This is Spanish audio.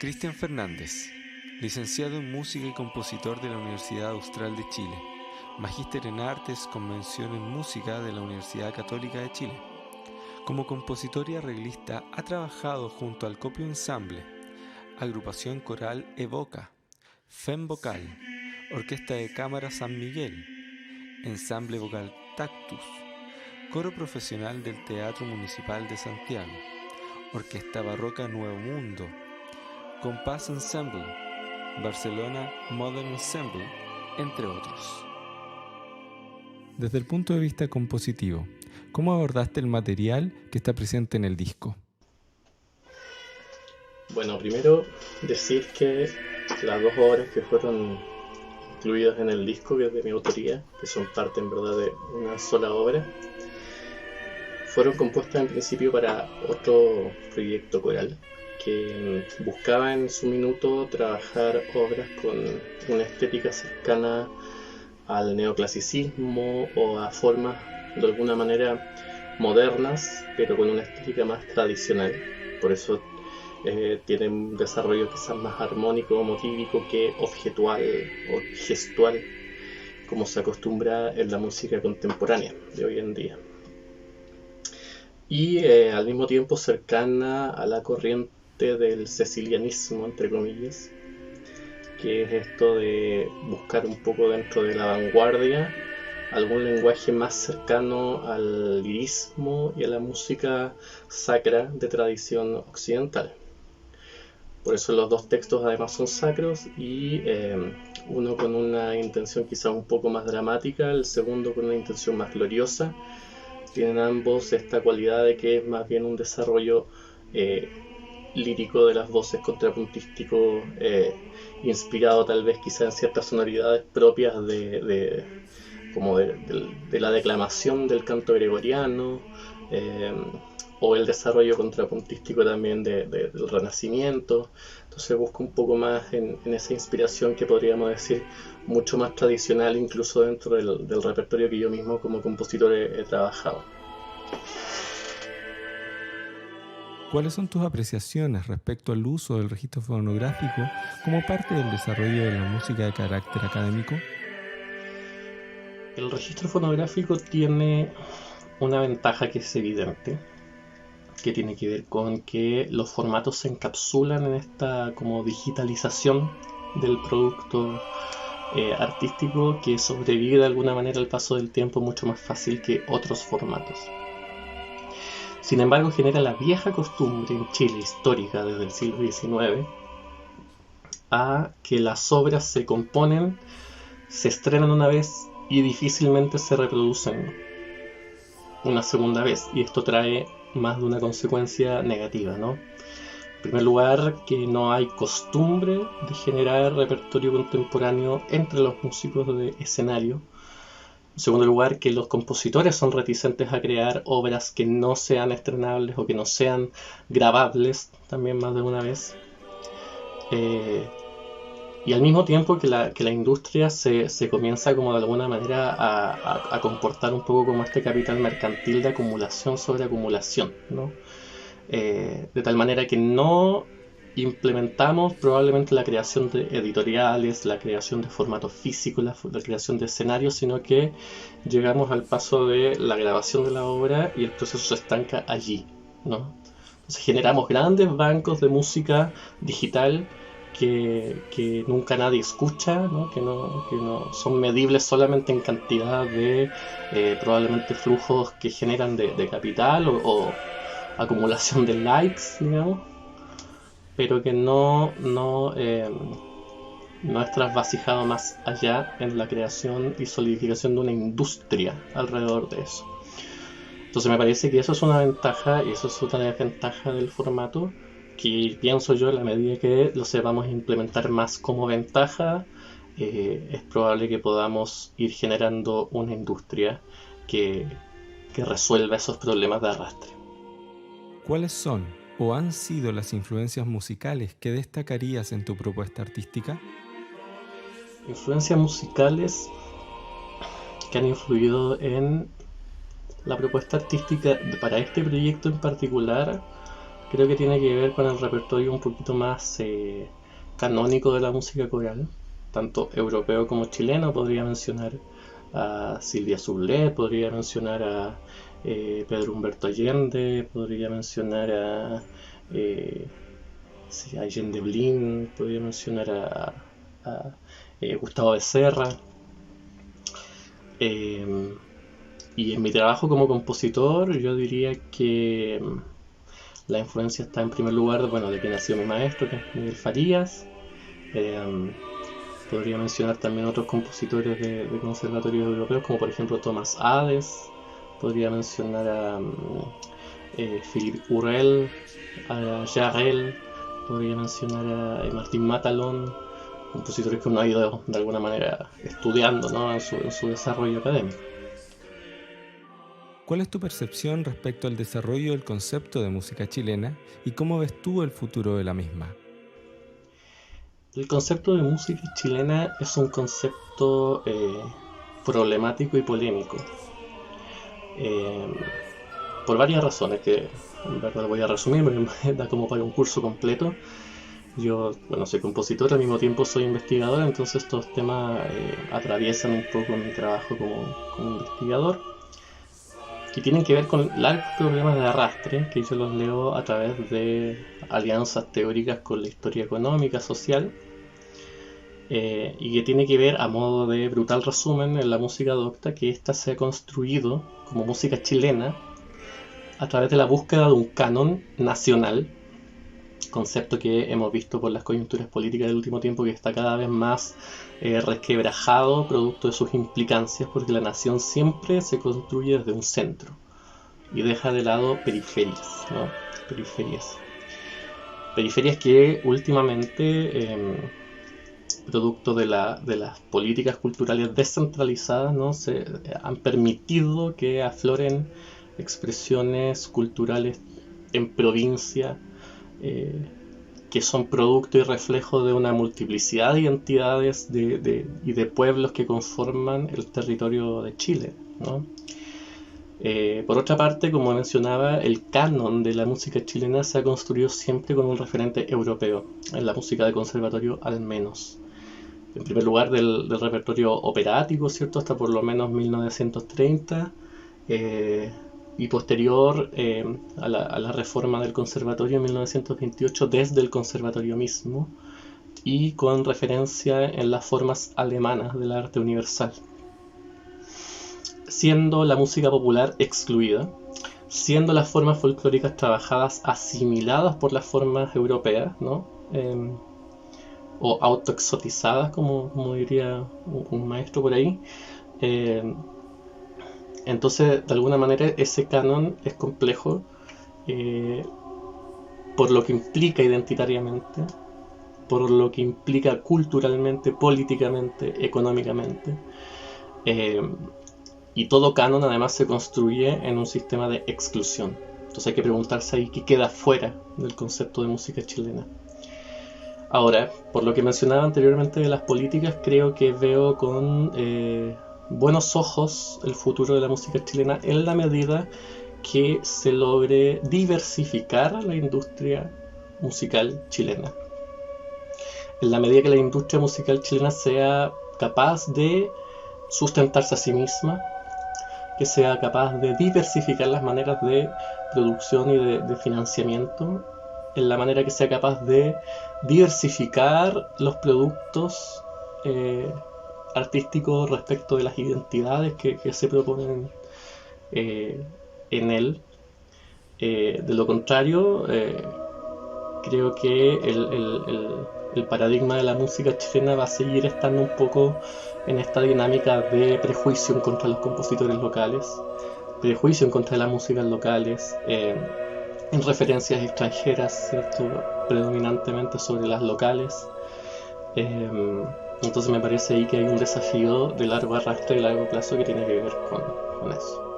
Cristian Fernández, licenciado en Música y compositor de la Universidad Austral de Chile, magíster en Artes con mención en Música de la Universidad Católica de Chile. Como compositor y arreglista ha trabajado junto al Copio Ensamble, Agrupación Coral Evoca, FEM Vocal, Orquesta de Cámara San Miguel, Ensamble Vocal Tactus, Coro Profesional del Teatro Municipal de Santiago, Orquesta Barroca Nuevo Mundo, Compass Ensemble, Barcelona Modern Ensemble, entre otros. Desde el punto de vista compositivo, ¿cómo abordaste el material que está presente en el disco? Bueno, primero decir que las dos obras que fueron incluidas en el disco, que es de mi autoría, que son parte en verdad de una sola obra, fueron compuestas en principio para otro proyecto coral que buscaba en su minuto trabajar obras con una estética cercana al neoclasicismo o a formas de alguna manera modernas, pero con una estética más tradicional. Por eso tiene un desarrollo quizás más armónico o motívico que objetual o gestual, como se acostumbra en la música contemporánea de hoy en día. Y al mismo tiempo cercana a la corriente del cecilianismo, entre comillas, que es esto de buscar un poco dentro de la vanguardia algún lenguaje más cercano al lirismo y a la música sacra de tradición occidental. Por eso los dos textos además son sacros y uno con una intención quizá un poco más dramática, el segundo con una intención más gloriosa. Tienen ambos esta cualidad de que es más bien un desarrollo lírico de las voces, contrapuntístico, inspirado tal vez quizá en ciertas sonoridades propias de la declamación del canto gregoriano, o el desarrollo contrapuntístico también del Renacimiento. Entonces busco un poco más en esa inspiración que podríamos decir mucho más tradicional, incluso dentro del repertorio que yo mismo como compositor he trabajado. ¿Cuáles son tus apreciaciones respecto al uso del registro fonográfico como parte del desarrollo de la música de carácter académico? El registro fonográfico tiene una ventaja que es evidente, que tiene que ver con que los formatos se encapsulan en esta como digitalización del producto artístico, que sobrevive de alguna manera al paso del tiempo mucho más fácil que otros formatos. Sin embargo, genera la vieja costumbre en Chile histórica desde el siglo XIX a que las obras se componen, se estrenan una vez y difícilmente se reproducen una segunda vez, y esto trae más de una consecuencia negativa, ¿no? En primer lugar, que no hay costumbre de generar repertorio contemporáneo entre los músicos de escenario. En segundo lugar, que los compositores son reticentes a crear obras que no sean estrenables o que no sean grabables también más de una vez. Y al mismo tiempo que la industria se comienza como de alguna manera a comportar un poco como este capital mercantil de acumulación sobre acumulación, ¿no? De tal manera que no implementamos probablemente la creación de editoriales, la creación de formatos físicos, la creación de escenarios, sino que llegamos al paso de la grabación de la obra y el proceso se estanca allí, ¿no? Entonces generamos grandes bancos de música digital que nunca nadie escucha, ¿no? Que no son medibles solamente en cantidad de probablemente flujos que generan de capital o acumulación de likes, digamos, pero que no es trasvasijado más allá en la creación y solidificación de una industria alrededor de eso. Entonces me parece que eso es una ventaja, y eso es otra desventaja del formato, que pienso yo, en la medida que lo sepamos implementar más como ventaja, es probable que podamos ir generando una industria que resuelva esos problemas de arrastre. ¿Cuáles son o han sido las influencias musicales que destacarías en tu propuesta artística? Influencias musicales que han influido en la propuesta artística para este proyecto en particular, creo que tiene que ver con el repertorio un poquito más canónico de la música coral, tanto europeo como chileno. Podría mencionar a Silvia Soule, podría mencionar a Pedro Humberto Allende, podría mencionar a Allende Blin, podría mencionar a Gustavo Becerra. Y en mi trabajo como compositor, yo diría que la influencia está en primer lugar, bueno, de quien ha sido mi maestro, que es Miguel Farías. Podría mencionar también otros compositores de conservatorios europeos, como por ejemplo Thomas Hades. Podría mencionar a Philippe Hurel, a Jarrell. Podría mencionar a Martín Matalón, compositores que uno ha ido de alguna manera estudiando, ¿no?, en su desarrollo académico. ¿Cuál es tu percepción respecto al desarrollo del concepto de música chilena y cómo ves tú el futuro de la misma? El concepto de música chilena es un concepto problemático y polémico, por varias razones que en verdad voy a resumir, porque da como para un curso completo. Yo, bueno, soy compositor, al mismo tiempo soy investigador, entonces estos temas atraviesan un poco mi trabajo como investigador, que tienen que ver con largos problemas de arrastre, que yo los leo a través de alianzas teóricas con la historia económica, social, y que tiene que ver, a modo de brutal resumen, en la música docta, que ésta se ha construido como música chilena a través de la búsqueda de un canon nacional, concepto que hemos visto por las coyunturas políticas del último tiempo que está cada vez más resquebrajado producto de sus implicancias, porque la nación siempre se construye desde un centro y deja de lado periferias, ¿no? Periferias que últimamente, producto de las políticas culturales descentralizadas, ¿no?, se han permitido que afloren expresiones culturales en provincia, que son producto y reflejo de una multiplicidad de identidades y de pueblos que conforman el territorio de Chile, ¿no? Por otra parte, como mencionaba, el canon de la música chilena se ha construido siempre con un referente europeo, en la música de conservatorio al menos. En primer lugar, del repertorio operático, ¿cierto?, hasta por lo menos 1930, y posterior a la reforma del conservatorio en 1928 desde el conservatorio mismo, y con referencia en las formas alemanas del arte universal, siendo la música popular excluida, siendo las formas folclóricas trabajadas asimiladas por las formas europeas, ¿no?, o autoexotizadas, como diría un maestro por ahí. Entonces, de alguna manera, ese canon es complejo, por lo que implica identitariamente, por lo que implica culturalmente, políticamente, económicamente. Y todo canon además se construye en un sistema de exclusión. Entonces hay que preguntarse ahí qué queda fuera del concepto de música chilena. Ahora, por lo que mencionaba anteriormente de las políticas, creo que veo con buenos ojos el futuro de la música chilena en la medida que se logre diversificar la industria musical chilena. En la medida que la industria musical chilena sea capaz de sustentarse a sí misma, que sea capaz de diversificar las maneras de producción y de financiamiento, en la manera que sea capaz de diversificar los productos artísticos respecto de las identidades que se proponen en él. De lo contrario, creo que el paradigma de la música chilena va a seguir estando un poco en esta dinámica de prejuicio en contra de los compositores locales, prejuicio en contra de las músicas locales, en referencias extranjeras, ¿cierto?, predominantemente sobre las locales. Entonces me parece ahí que hay un desafío de largo arrastre y largo plazo que tiene que ver con eso.